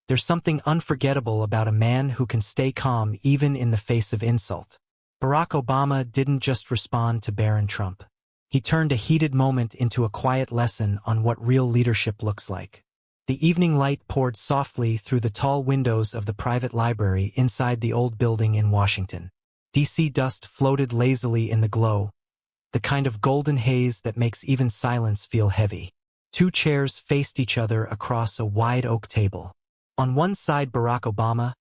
There's something unforgettable about a man who can stay calm even in the face of insult. Barack Obama didn't just respond to Barron Trump. He turned a heated moment into a quiet lesson on what real leadership looks like. The evening light poured softly through the tall windows of the private library inside the old building in Washington. D.C. dust floated lazily in the glow, the kind of golden haze that makes even silence feel heavy. Two chairs faced each other across a wide oak table. On one side Barack Obama,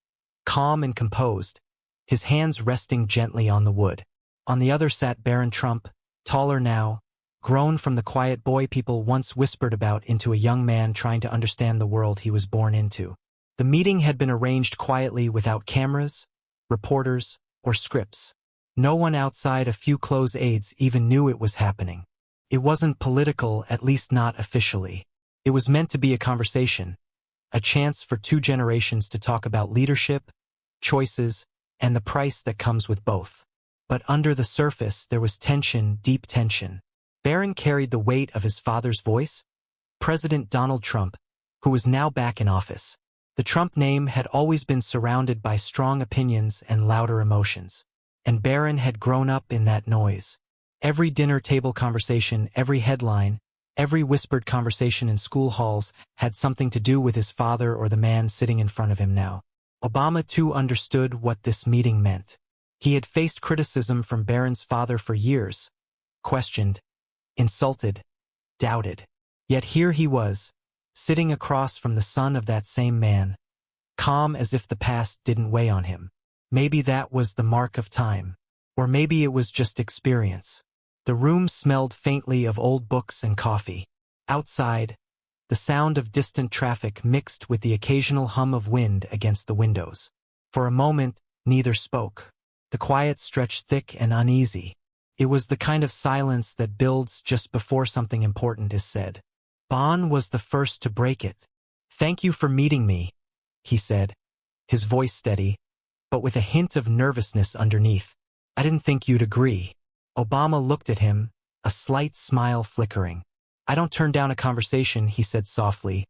calm and composed, his hands resting gently on the wood. On the other sat Barron Trump, taller now, grown from the quiet boy people once whispered about into a young man trying to understand the world he was born into. The meeting had been arranged quietly without cameras, reporters, or scripts. No one outside a few close aides even knew it was happening. It wasn't political, at least not officially. It was meant to be a conversation, a chance for two generations to talk about leadership, choices, and the price that comes with both. But under the surface there was tension, deep tension. Barron carried the weight of his father's voice, President Donald Trump, who was now back in office. The Trump name had always been surrounded by strong opinions and louder emotions, and Barron had grown up in that noise. Every dinner table conversation, every headline, every whispered conversation in school halls had something to do with his father or the man sitting in front of him now. Obama too understood what this meeting meant. He had faced criticism from Barron's father for years, questioned, insulted, doubted. Yet here he was, sitting across from the son of that same man, calm as if the past didn't weigh on him. Maybe that was the mark of time. Or maybe it was just experience. The room smelled faintly of old books and coffee. Outside, the sound of distant traffic mixed with the occasional hum of wind against the windows. For a moment, neither spoke. The quiet stretched thick and uneasy. It was the kind of silence that builds just before something important is said. Barron was the first to break it. "Thank you for meeting me," he said, his voice steady, but with a hint of nervousness underneath. "I didn't think you'd agree." Obama looked at him, a slight smile flickering. "I don't turn down a conversation," he said softly,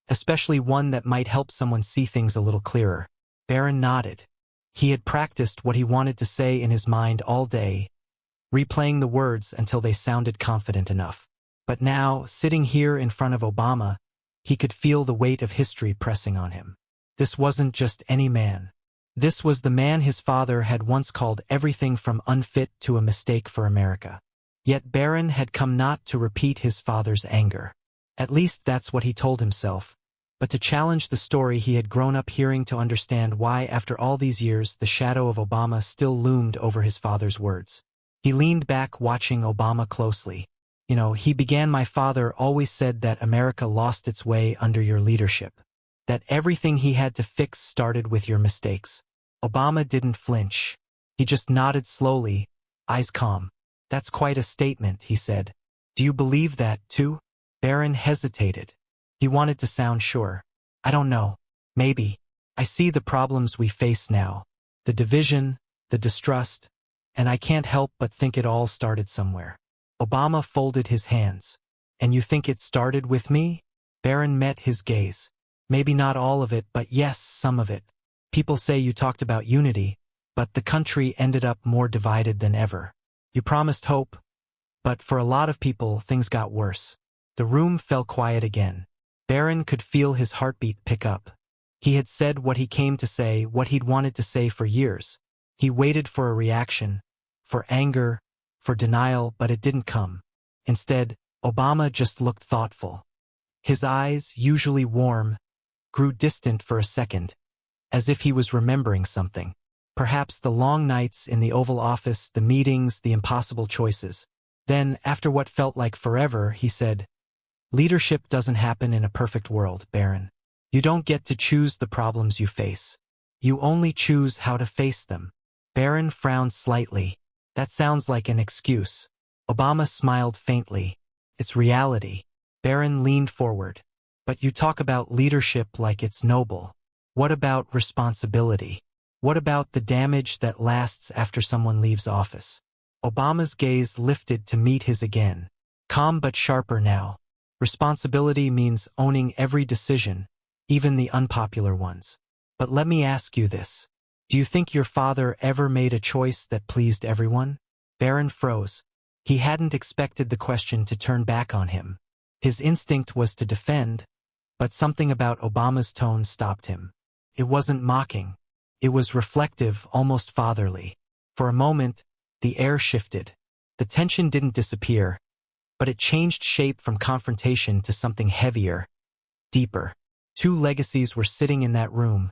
"especially one that might help someone see things a little clearer." Barron nodded. He had practiced what he wanted to say in his mind all day, replaying the words until they sounded confident enough. But now, sitting here in front of Obama, he could feel the weight of history pressing on him. This wasn't just any man. This was the man his father had once called everything from unfit to a mistake for America. Yet Barron had come not to repeat his father's anger. At least that's what he told himself, but to challenge the story he had grown up hearing, to understand why after all these years the shadow of Obama still loomed over his father's words. He leaned back, watching Obama closely. He began, "My father always said that America lost its way under your leadership. That everything he had to fix started with your mistakes." Obama didn't flinch. He just nodded slowly, eyes calm. "That's quite a statement," he said. "Do you believe that, too?" Barron hesitated. He wanted to sound sure. "I don't know. Maybe. I see the problems we face now. The division, the distrust, and I can't help but think it all started somewhere." Obama folded his hands. "And you think it started with me?" Barron met his gaze. "Maybe not all of it, but yes, some of it. People say you talked about unity, but the country ended up more divided than ever. You promised hope, but for a lot of people, things got worse." The room fell quiet again. Barron could feel his heartbeat pick up. He had said what he came to say, what he'd wanted to say for years. He waited for a reaction, for anger, for denial, but it didn't come. Instead, Obama just looked thoughtful. His eyes, usually warm, grew distant for a second, as if he was remembering something. Perhaps the long nights in the Oval Office, the meetings, the impossible choices. Then, after what felt like forever, he said, "Leadership doesn't happen in a perfect world, Barron. You don't get to choose the problems you face. You only choose how to face them." Barron frowned slightly. "That sounds like an excuse." Obama smiled faintly. "It's reality." Barron leaned forward. "But you talk about leadership like it's noble. What about responsibility? What about the damage that lasts after someone leaves office?" Obama's gaze lifted to meet his again. Calm but sharper now. "Responsibility means owning every decision, even the unpopular ones. But let me ask you this. Do you think your father ever made a choice that pleased everyone? Barron froze. He hadn't expected the question to turn back on him. His instinct was to defend, but something about Obama's tone stopped him. It wasn't mocking. It was reflective, almost fatherly. For a moment, the air shifted. The tension didn't disappear, but it changed shape from confrontation to something heavier, deeper. Two legacies were sitting in that room,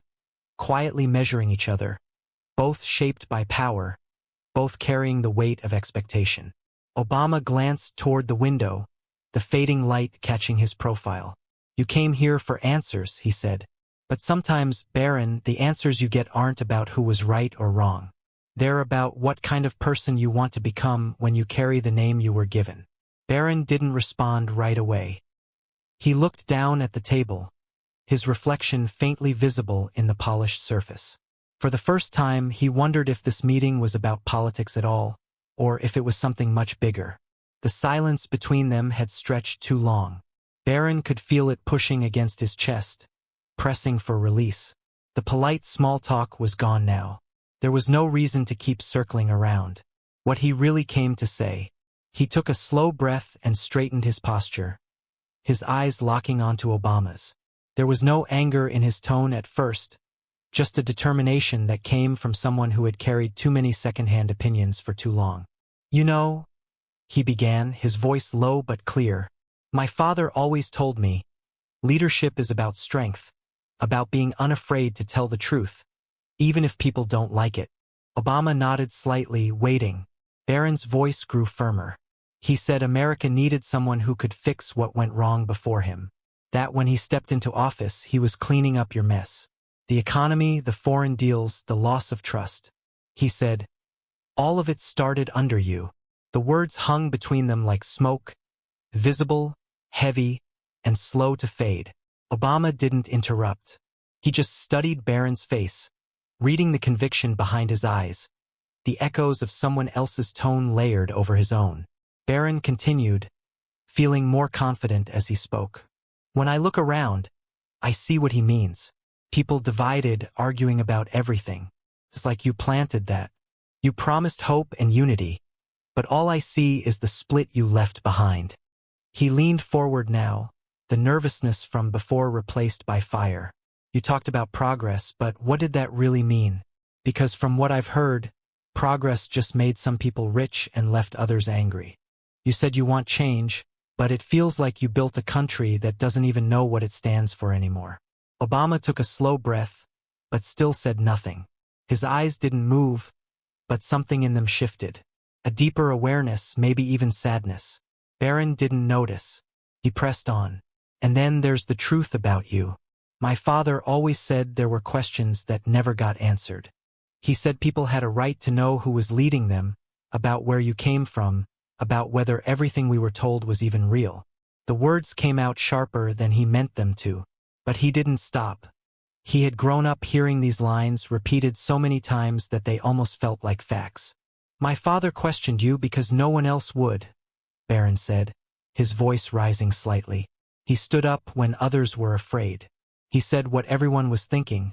quietly measuring each other, both shaped by power, both carrying the weight of expectation. Obama glanced toward the window, the fading light catching his profile. You came here for answers, he said. But sometimes, Barron, the answers you get aren't about who was right or wrong. They're about what kind of person you want to become when you carry the name you were given. Barron didn't respond right away. He looked down at the table, his reflection faintly visible in the polished surface. For the first time, he wondered if this meeting was about politics at all, or if it was something much bigger. The silence between them had stretched too long. Barron could feel it pushing against his chest, pressing for release. The polite small talk was gone now. There was no reason to keep circling around. What he really came to say. He took a slow breath and straightened his posture, his eyes locking onto Obama's. There was no anger in his tone at first, just a determination that came from someone who had carried too many second-hand opinions for too long. You know, he began, his voice low but clear, my father always told me, leadership is about strength, about being unafraid to tell the truth, even if people don't like it. Obama nodded slightly, waiting. Barron's voice grew firmer. He said America needed someone who could fix what went wrong before him. That when he stepped into office, he was cleaning up your mess. The economy, the foreign deals, the loss of trust. He said, all of it started under you. The words hung between them like smoke, visible, heavy, and slow to fade. Obama didn't interrupt. He just studied Barron's face, reading the conviction behind his eyes, the echoes of someone else's tone layered over his own. Barron continued, feeling more confident as he spoke. When I look around, I see what he means. People divided, arguing about everything. It's like you planted that. You promised hope and unity, but all I see is the split you left behind. He leaned forward now, the nervousness from before replaced by fire. You talked about progress, but what did that really mean? Because from what I've heard, progress just made some people rich and left others angry. You said you want change, but it feels like you built a country that doesn't even know what it stands for anymore. Obama took a slow breath, but still said nothing. His eyes didn't move, but something in them shifted. A deeper awareness, maybe even sadness. Barron didn't notice. He pressed on. And then there's the truth about you. My father always said there were questions that never got answered. He said people had a right to know who was leading them, about where you came from, about whether everything we were told was even real. The words came out sharper than he meant them to, but he didn't stop. He had grown up hearing these lines repeated so many times that they almost felt like facts. My father questioned you because no one else would, Barron said, his voice rising slightly. He stood up when others were afraid. He said what everyone was thinking,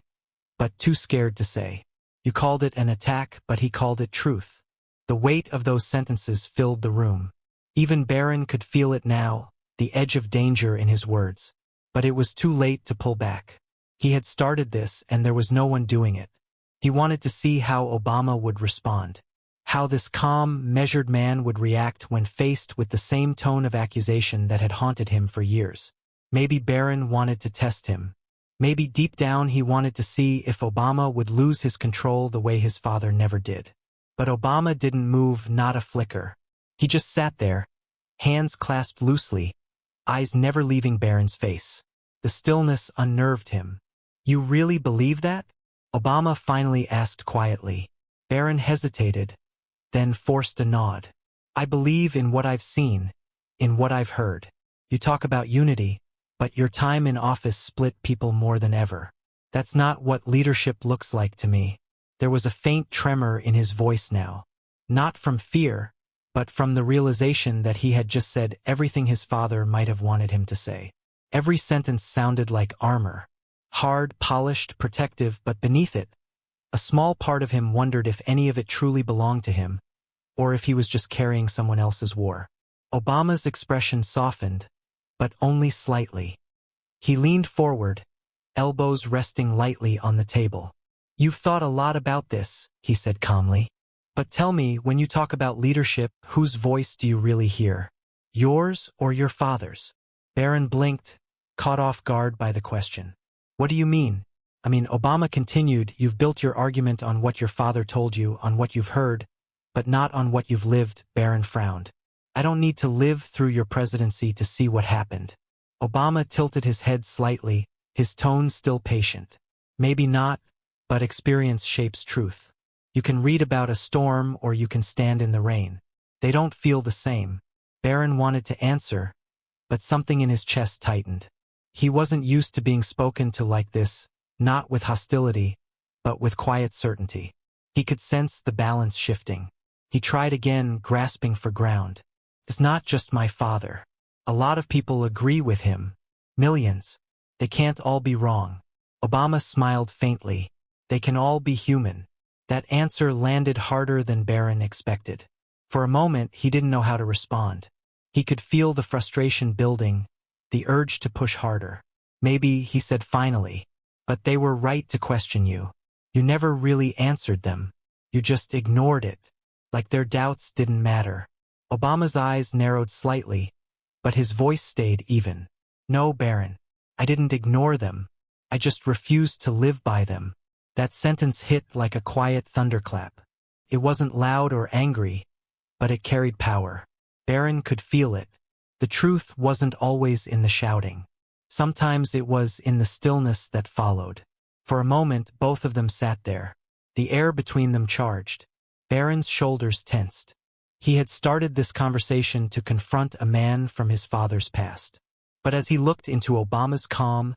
but too scared to say. You called it an attack, but he called it truth. The weight of those sentences filled the room. Even Barron could feel it now, the edge of danger in his words. But it was too late to pull back. He had started this, and there was no one doing it. He wanted to see how Obama would respond. How this calm, measured man would react when faced with the same tone of accusation that had haunted him for years. Maybe Barron wanted to test him. Maybe deep down he wanted to see if Obama would lose his control the way his father never did. But Obama didn't move, not a flicker. He just sat there, hands clasped loosely, eyes never leaving Barron's face. The stillness unnerved him. You really believe that? Obama finally asked quietly. Barron hesitated, then forced a nod. I believe in what I've seen, in what I've heard. You talk about unity, but your time in office split people more than ever. That's not what leadership looks like to me. There was a faint tremor in his voice now. Not from fear, but from the realization that he had just said everything his father might have wanted him to say. Every sentence sounded like armor. hard, polished, protective, but beneath it, a small part of him wondered if any of it truly belonged to him, or if he was just carrying someone else's war. Obama's expression softened, but only slightly. He leaned forward, elbows resting lightly on the table. "You've thought a lot about this," he said calmly. "But tell me, when you talk about leadership, whose voice do you really hear? Yours or your father's?" Barron blinked, caught off guard by the question. "What do you mean?" Obama continued, "You've built your argument on what your father told you, on what you've heard, but not on what you've lived." Barron frowned. "I don't need to live through your presidency to see what happened." Obama tilted his head slightly, his tone still patient. "Maybe not, but experience shapes truth. You can read about a storm or you can stand in the rain. They don't feel the same." Barron wanted to answer, but something in his chest tightened. He wasn't used to being spoken to like this, not with hostility, but with quiet certainty. He could sense the balance shifting. He tried again, grasping for ground. "It's not just my father. A lot of people agree with him. Millions. They can't all be wrong." Obama smiled faintly. "They can all be human." That answer landed harder than Barron expected. For a moment, he didn't know how to respond. He could feel the frustration building, the urge to push harder. "Maybe," he said finally, "but they were right to question you. You never really answered them. You just ignored it, like their doubts didn't matter." Obama's eyes narrowed slightly, but his voice stayed even. "No, Barron. I didn't ignore them. I just refused to live by them." That sentence hit like a quiet thunderclap. It wasn't loud or angry, but it carried power. Barron could feel it. The truth wasn't always in the shouting. Sometimes it was in the stillness that followed. For a moment, both of them sat there. The air between them charged. Barron's shoulders tensed. He had started this conversation to confront a man from his father's past. But as he looked into Obama's calm,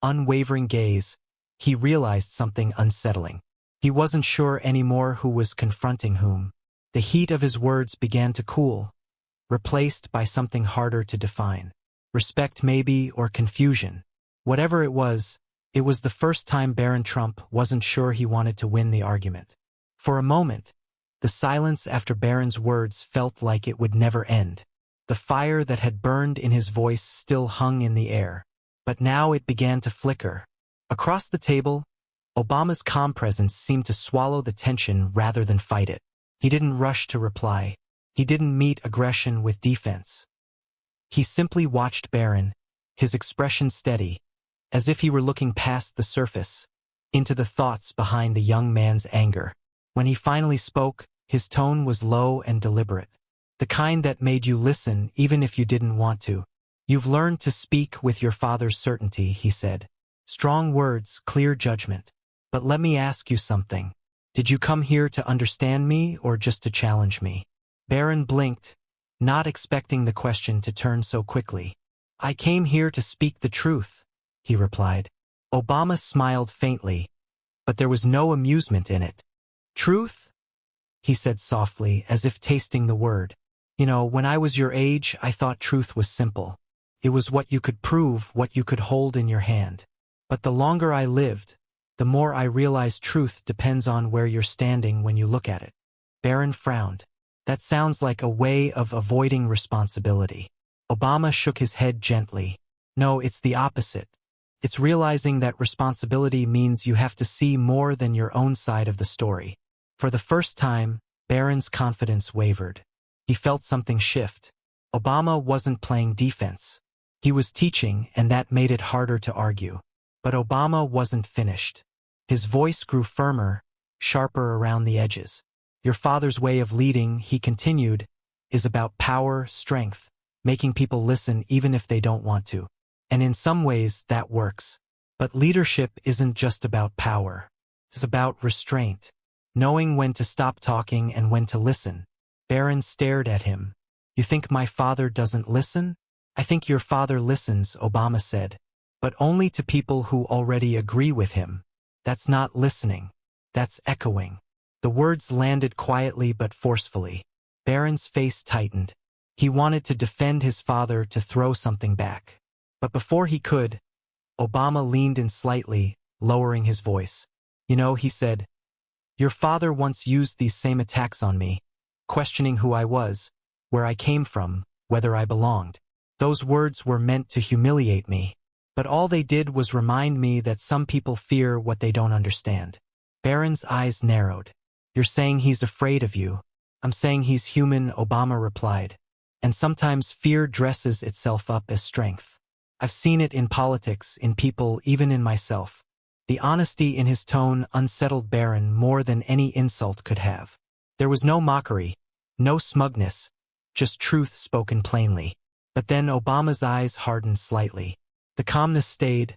unwavering gaze, he realized something unsettling. He wasn't sure anymore who was confronting whom. The heat of his words began to cool, replaced by something harder to define. Respect maybe, or confusion. Whatever it was the first time Barron Trump wasn't sure he wanted to win the argument. For a moment, the silence after Barron's words felt like it would never end. The fire that had burned in his voice still hung in the air, but now it began to flicker. Across the table, Obama's calm presence seemed to swallow the tension rather than fight it. He didn't rush to reply. He didn't meet aggression with defense. He simply watched Barron, his expression steady, as if he were looking past the surface, into the thoughts behind the young man's anger. When he finally spoke, his tone was low and deliberate. The kind that made you listen even if you didn't want to. "You've learned to speak with your father's certainty," he said. "Strong words, clear judgment. But let me ask you something. Did you come here to understand me or just to challenge me?" Barron blinked, not expecting the question to turn so quickly. "I came here to speak the truth," he replied. Obama smiled faintly, but there was no amusement in it. "Truth?" he said softly, as if tasting the word. When I was your age, I thought truth was simple. It was what you could prove, what you could hold in your hand. But the longer I lived, the more I realized truth depends on where you're standing when you look at it." Barron frowned. "That sounds like a way of avoiding responsibility." Obama shook his head gently. "No, it's the opposite. It's realizing that responsibility means you have to see more than your own side of the story." For the first time, Barron's confidence wavered. He felt something shift. Obama wasn't playing defense. He was teaching, and that made it harder to argue. But Obama wasn't finished. His voice grew firmer, sharper around the edges. "Your father's way of leading," he continued, "is about power, strength, making people listen even if they don't want to. And in some ways, that works. But leadership isn't just about power. It's about restraint, knowing when to stop talking and when to listen." Barron stared at him. "You think my father doesn't listen?" "I think your father listens," Obama said. "But only to people who already agree with him. That's not listening. That's echoing." The words landed quietly but forcefully. Barron's face tightened. He wanted to defend his father, to throw something back. But before he could, Obama leaned in slightly, lowering his voice. You know, he said, your father once used these same attacks on me, questioning who I was, where I came from, whether I belonged. Those words were meant to humiliate me, but all they did was remind me that some people fear what they don't understand. Barron's eyes narrowed. You're saying he's afraid of you. I'm saying he's human, Obama replied. And sometimes fear dresses itself up as strength. I've seen it in politics, in people, even in myself. The honesty in his tone unsettled Barron more than any insult could have. There was no mockery, no smugness, just truth spoken plainly. But then Obama's eyes hardened slightly. The calmness stayed,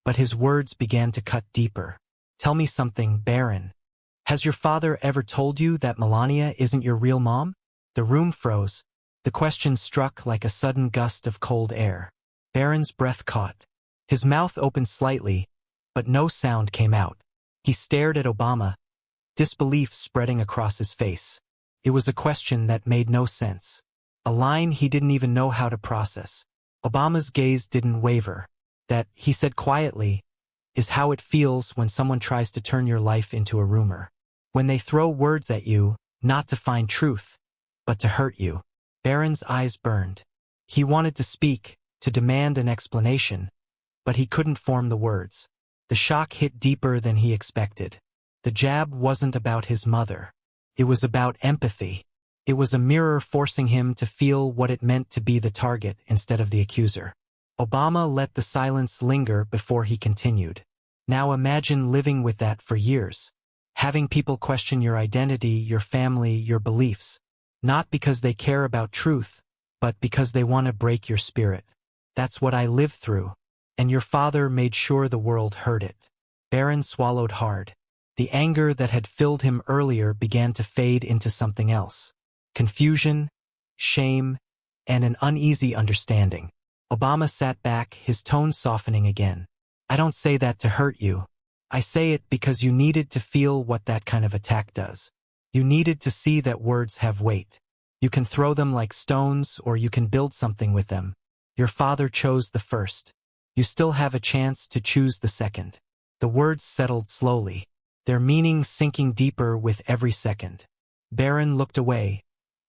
but his words began to cut deeper. Tell me something, Barron. Has your father ever told you that Melania isn't your real mom? The room froze. The question struck like a sudden gust of cold air. Barron's breath caught. His mouth opened slightly, but no sound came out. He stared at Obama, disbelief spreading across his face. It was a question that made no sense. A line he didn't even know how to process. Obama's gaze didn't waver. That, he said quietly, is how it feels when someone tries to turn your life into a rumor. When they throw words at you, not to find truth, but to hurt you. Barron's eyes burned. He wanted to speak, to demand an explanation, but he couldn't form the words. The shock hit deeper than he expected. The jab wasn't about his mother. It was about empathy. It was a mirror forcing him to feel what it meant to be the target instead of the accuser. Obama let the silence linger before he continued. Now imagine living with that for years. Having people question your identity, your family, your beliefs. Not because they care about truth, but because they want to break your spirit. That's what I lived through. And your father made sure the world heard it. Barron swallowed hard. The anger that had filled him earlier began to fade into something else. Confusion, shame, and an uneasy understanding. Obama sat back, his tone softening again. I don't say that to hurt you. I say it because you needed to feel what that kind of attack does. You needed to see that words have weight. You can throw them like stones, or you can build something with them. Your father chose the first. You still have a chance to choose the second. The words settled slowly, their meaning sinking deeper with every second. Barron looked away,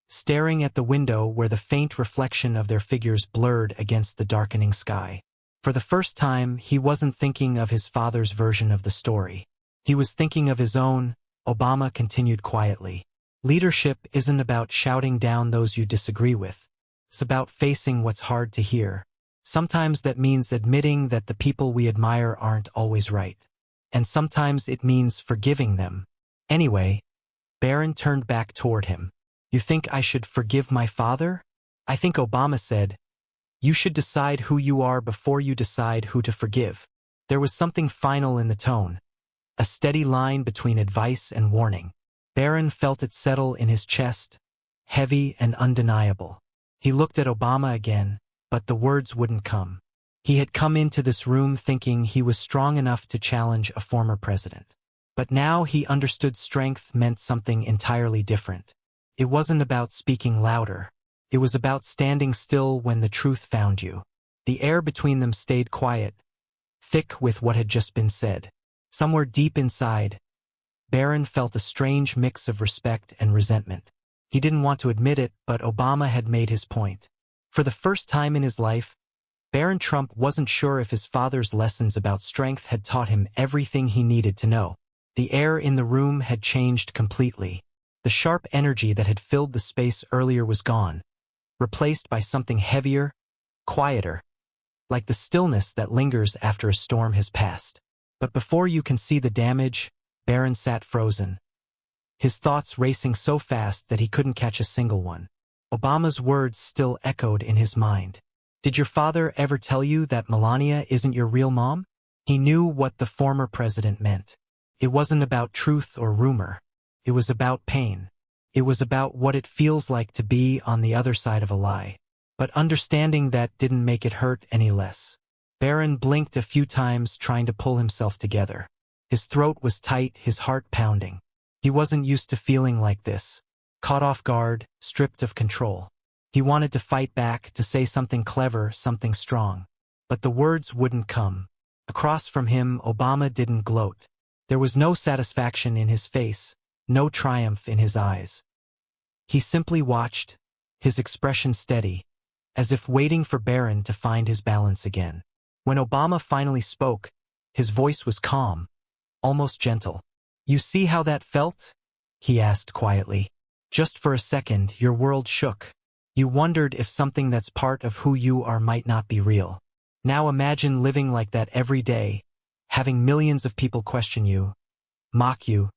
staring at the window where the faint reflection of their figures blurred against the darkening sky. For the first time, he wasn't thinking of his father's version of the story. He was thinking of his own. Obama continued quietly. Leadership isn't about shouting down those you disagree with. It's about facing what's hard to hear. Sometimes that means admitting that the people we admire aren't always right. And sometimes it means forgiving them. Anyway, Barron turned back toward him. You think I should forgive my father? I think Obama said, you should decide who you are before you decide who to forgive. There was something final in the tone, a steady line between advice and warning. Barron felt it settle in his chest, heavy and undeniable. He looked at Obama again, but the words wouldn't come. He had come into this room thinking he was strong enough to challenge a former president. But now he understood strength meant something entirely different. It wasn't about speaking louder. It was about standing still when the truth found you. The air between them stayed quiet, thick with what had just been said. Somewhere deep inside, Barron felt a strange mix of respect and resentment. He didn't want to admit it, but Obama had made his point. For the first time in his life, Barron Trump wasn't sure if his father's lessons about strength had taught him everything he needed to know. The air in the room had changed completely. The sharp energy that had filled the space earlier was gone, replaced by something heavier, quieter, like the stillness that lingers after a storm has passed. But before you can see the damage, Barron sat frozen, his thoughts racing so fast that he couldn't catch a single one. Obama's words still echoed in his mind. Did your father ever tell you that Melania isn't your real mom? He knew what the former president meant. It wasn't about truth or rumor. It was about pain. It was about what it feels like to be on the other side of a lie. But understanding that didn't make it hurt any less. Barron blinked a few times, trying to pull himself together. His throat was tight, his heart pounding. He wasn't used to feeling like this, caught off guard, stripped of control. He wanted to fight back, to say something clever, something strong. But the words wouldn't come. Across from him, Obama didn't gloat. There was no satisfaction in his face, no triumph in his eyes. He simply watched, his expression steady, as if waiting for Barron to find his balance again. When Obama finally spoke, his voice was calm, almost gentle. "You see how that felt?" he asked quietly. "Just for a second, your world shook. You wondered if something that's part of who you are might not be real. Now imagine living like that every day, having millions of people question you, mock you,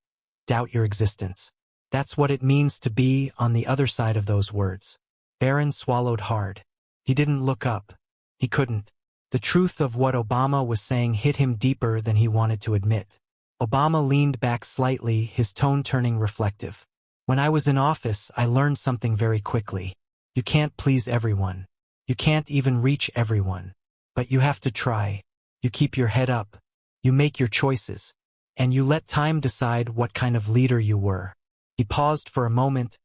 doubt your existence. That's what it means to be on the other side of those words." Barron swallowed hard. He didn't look up. He couldn't. The truth of what Obama was saying hit him deeper than he wanted to admit. Obama leaned back slightly, his tone turning reflective. "When I was in office, I learned something very quickly. You can't please everyone. You can't even reach everyone. But you have to try. You keep your head up. You make your choices. And you let time decide what kind of leader you were." He paused for a moment,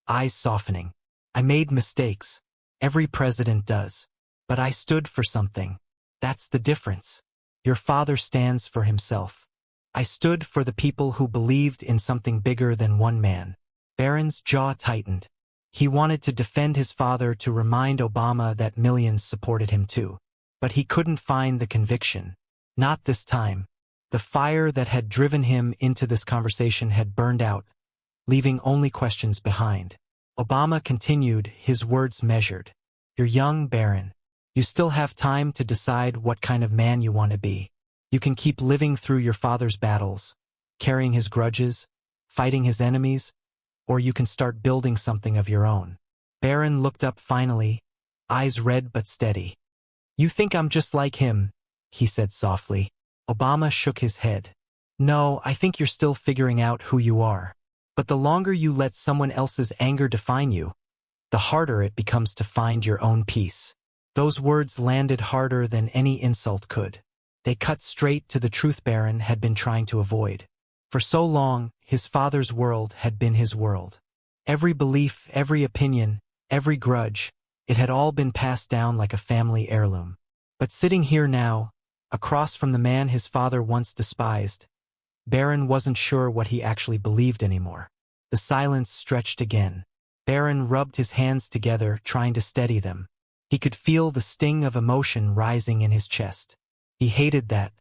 eyes softening. "I made mistakes. Every president does. But I stood for something. That's the difference. Your father stands for himself. I stood for the people who believed in something bigger than one man." Barron's jaw tightened. He wanted to defend his father, to remind Obama that millions supported him too. But he couldn't find the conviction. Not this time. The fire that had driven him into this conversation had burned out, leaving only questions behind. Obama continued, his words measured. "You're young, Barron. You still have time to decide what kind of man you want to be. You can keep living through your father's battles, carrying his grudges, fighting his enemies, or you can start building something of your own." Barron looked up finally, eyes red but steady. "You think I'm just like him," he said softly. Obama shook his head. "No, I think you're still figuring out who you are. But the longer you let someone else's anger define you, the harder it becomes to find your own peace." Those words landed harder than any insult could. They cut straight to the truth Barron had been trying to avoid. For so long, his father's world had been his world. Every belief, every opinion, every grudge, it had all been passed down like a family heirloom. But sitting here now, across from the man his father once despised, Barron wasn't sure what he actually believed anymore. The silence stretched again. Barron rubbed his hands together, trying to steady them. He could feel the sting of emotion rising in his chest. He hated that,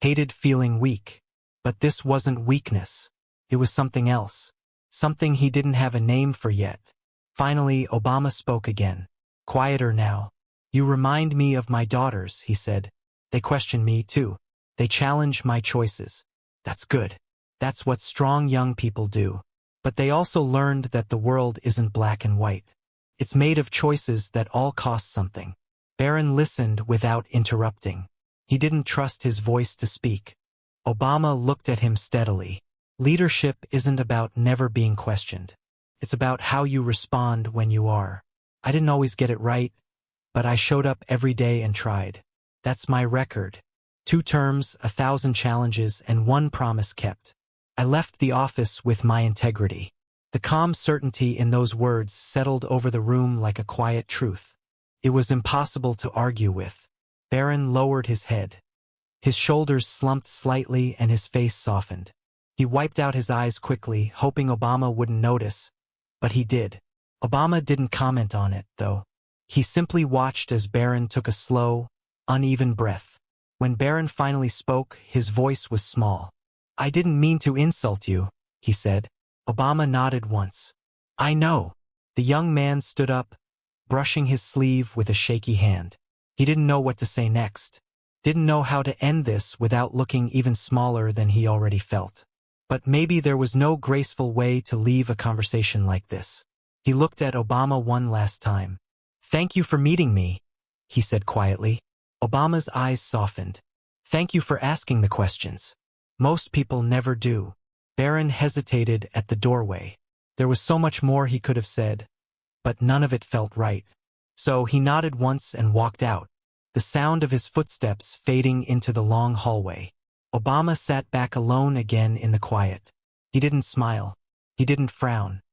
hated feeling weak. But this wasn't weakness. It was something else. Something he didn't have a name for yet. Finally, Obama spoke again. Quieter now. "You remind me of my daughters," he said. "They question me, too. They challenge my choices. That's good. That's what strong young people do. But they also learned that the world isn't black and white. It's made of choices that all cost something." Barron listened without interrupting. He didn't trust his voice to speak. Obama looked at him steadily. "Leadership isn't about never being questioned. It's about how you respond when you are. I didn't always get it right, but I showed up every day and tried. That's my record. 2 terms, 1,000 challenges, and 1 promise kept. I left the office with my integrity." The calm certainty in those words settled over the room like a quiet truth. It was impossible to argue with. Barron lowered his head. His shoulders slumped slightly and his face softened. He wiped out his eyes quickly, hoping Obama wouldn't notice, but he did. Obama didn't comment on it, though. He simply watched as Barron took a slow, uneven breath. When Barron finally spoke, his voice was small. "I didn't mean to insult you," he said. Obama nodded once. "I know." The young man stood up, brushing his sleeve with a shaky hand. He didn't know what to say next. Didn't know how to end this without looking even smaller than he already felt. But maybe there was no graceful way to leave a conversation like this. He looked at Obama one last time. "Thank you for meeting me," he said quietly. Obama's eyes softened. "Thank you for asking the questions. Most people never do." Barron hesitated at the doorway. There was so much more he could have said, but none of it felt right. So he nodded once and walked out, the sound of his footsteps fading into the long hallway. Obama sat back alone again in the quiet. He didn't smile. He didn't frown.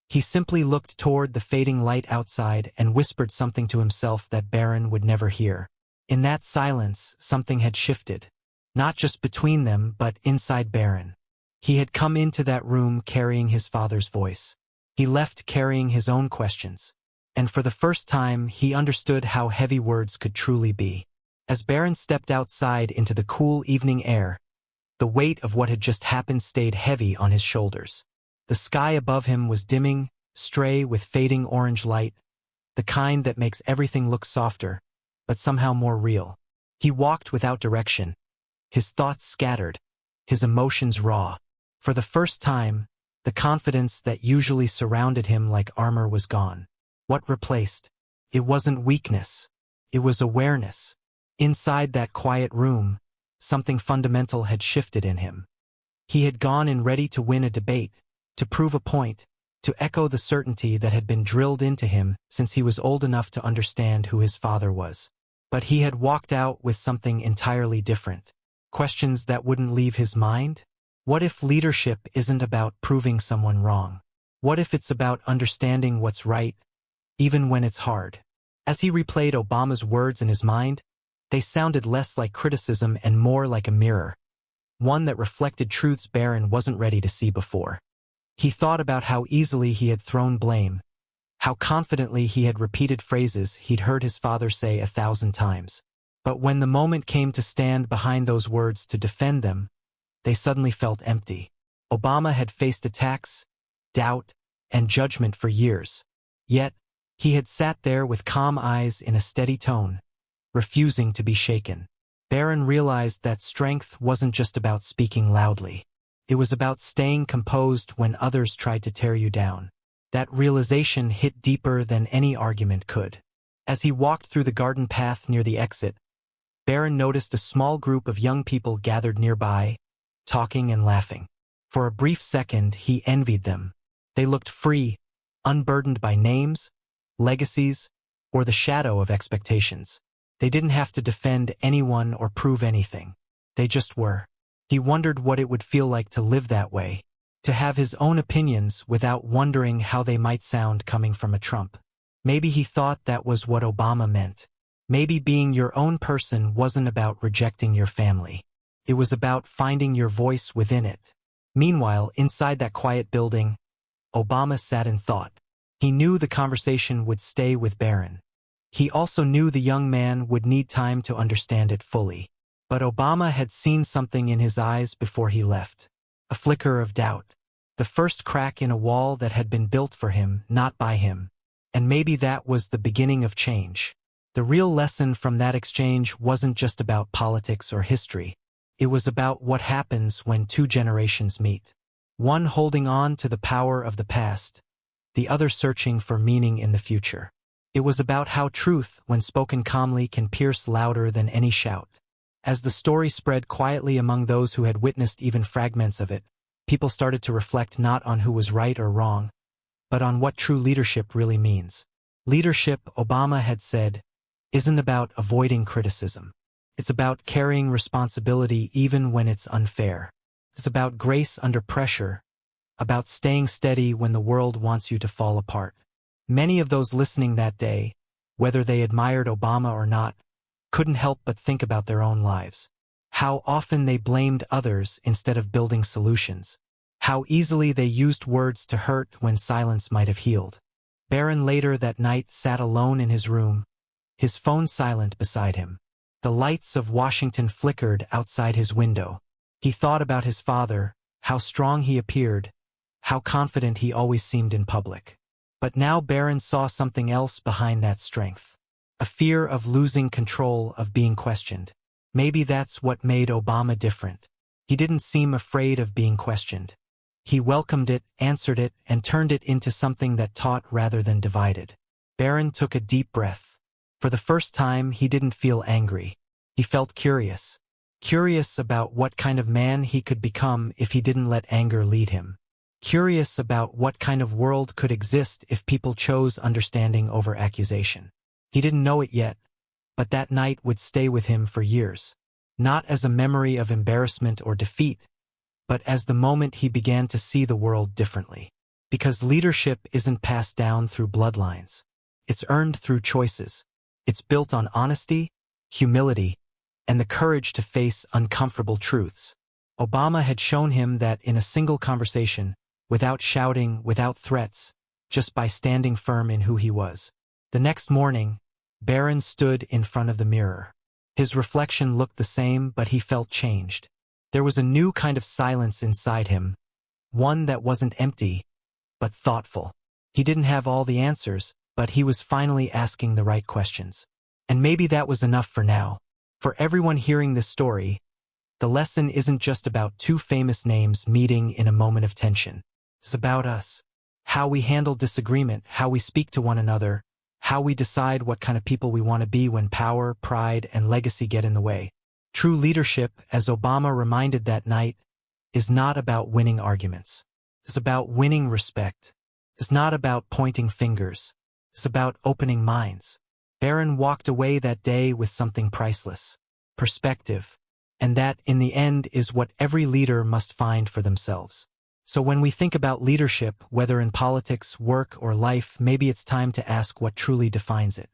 He simply looked toward the fading light outside and whispered something to himself that Barron would never hear. In that silence, something had shifted. Not just between them, but inside Barron. He had come into that room carrying his father's voice. He left carrying his own questions. And for the first time, he understood how heavy words could truly be. As Barron stepped outside into the cool evening air, the weight of what had just happened stayed heavy on his shoulders. The sky above him was dimming, stray with fading orange light, the kind that makes everything look softer, but somehow more real. He walked without direction, his thoughts scattered, his emotions raw. For the first time, the confidence that usually surrounded him like armor was gone. What replaced? It wasn't weakness. It was awareness. Inside that quiet room, something fundamental had shifted in him. He had gone in ready to win a debate, to prove a point, to echo the certainty that had been drilled into him since he was old enough to understand who his father was. But he had walked out with something entirely different. Questions that wouldn't leave his mind? What if leadership isn't about proving someone wrong? What if it's about understanding what's right, even when it's hard? As he replayed Obama's words in his mind, they sounded less like criticism and more like a mirror, one that reflected truths Barron wasn't ready to see before. He thought about how easily he had thrown blame, how confidently he had repeated phrases he'd heard his father say 1,000 times. But when the moment came to stand behind those words to defend them, they suddenly felt empty. Obama had faced attacks, doubt, and judgment for years. Yet, he had sat there with calm eyes in a steady tone, refusing to be shaken. Barron realized that strength wasn't just about speaking loudly. It was about staying composed when others tried to tear you down. That realization hit deeper than any argument could. As he walked through the garden path near the exit, Barron noticed a small group of young people gathered nearby, talking and laughing. For a brief second, he envied them. They looked free, unburdened by names, legacies, or the shadow of expectations. They didn't have to defend anyone or prove anything. They just were. He wondered what it would feel like to live that way, to have his own opinions without wondering how they might sound coming from a Trump. Maybe he thought that was what Obama meant. Maybe being your own person wasn't about rejecting your family. It was about finding your voice within it. Meanwhile, inside that quiet building, Obama sat in thought. He knew the conversation would stay with Barron. He also knew the young man would need time to understand it fully. But Obama had seen something in his eyes before he left. A flicker of doubt. The first crack in a wall that had been built for him, not by him. And maybe that was the beginning of change. The real lesson from that exchange wasn't just about politics or history. It was about what happens when two generations meet. One holding on to the power of the past, the other searching for meaning in the future. It was about how truth, when spoken calmly, can pierce louder than any shout. As the story spread quietly among those who had witnessed even fragments of it, people started to reflect not on who was right or wrong, but on what true leadership really means. Leadership, Obama had said, isn't about avoiding criticism. It's about carrying responsibility even when it's unfair. It's about grace under pressure, about staying steady when the world wants you to fall apart. Many of those listening that day, whether they admired Obama or not, couldn't help but think about their own lives. How often they blamed others instead of building solutions. How easily they used words to hurt when silence might have healed. Barron later that night sat alone in his room, his phone silent beside him. The lights of Washington flickered outside his window. He thought about his father, how strong he appeared, how confident he always seemed in public. But now Barron saw something else behind that strength. A fear of losing control, of being questioned. Maybe that's what made Obama different. He didn't seem afraid of being questioned. He welcomed it, answered it, and turned it into something that taught rather than divided. Barron took a deep breath. For the first time, he didn't feel angry. He felt curious. Curious about what kind of man he could become if he didn't let anger lead him. Curious about what kind of world could exist if people chose understanding over accusation. He didn't know it yet, but that night would stay with him for years. Not as a memory of embarrassment or defeat, but as the moment he began to see the world differently. Because leadership isn't passed down through bloodlines. It's earned through choices. It's built on honesty, humility, and the courage to face uncomfortable truths. Obama had shown him that in a single conversation, without shouting, without threats, just by standing firm in who he was. The next morning, Barron stood in front of the mirror. His reflection looked the same, but he felt changed. There was a new kind of silence inside him, one that wasn't empty, but thoughtful. He didn't have all the answers, but he was finally asking the right questions. And maybe that was enough for now. For everyone hearing this story, the lesson isn't just about two famous names meeting in a moment of tension. It's about us. How we handle disagreement, how we speak to one another, how we decide what kind of people we want to be when power, pride, and legacy get in the way. True leadership, as Obama reminded that night, is not about winning arguments. It's about winning respect. It's not about pointing fingers. It's about opening minds. Barron walked away that day with something priceless: perspective. And that, in the end, is what every leader must find for themselves. So when we think about leadership, whether in politics, work, or life, maybe it's time to ask what truly defines it.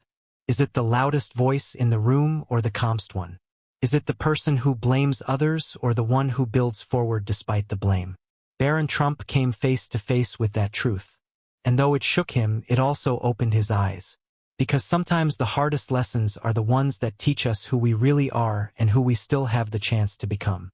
Is it the loudest voice in the room or the calmest one? Is it the person who blames others or the one who builds forward despite the blame? Barron Trump came face to face with that truth. And though it shook him, it also opened his eyes. Because sometimes the hardest lessons are the ones that teach us who we really are and who we still have the chance to become.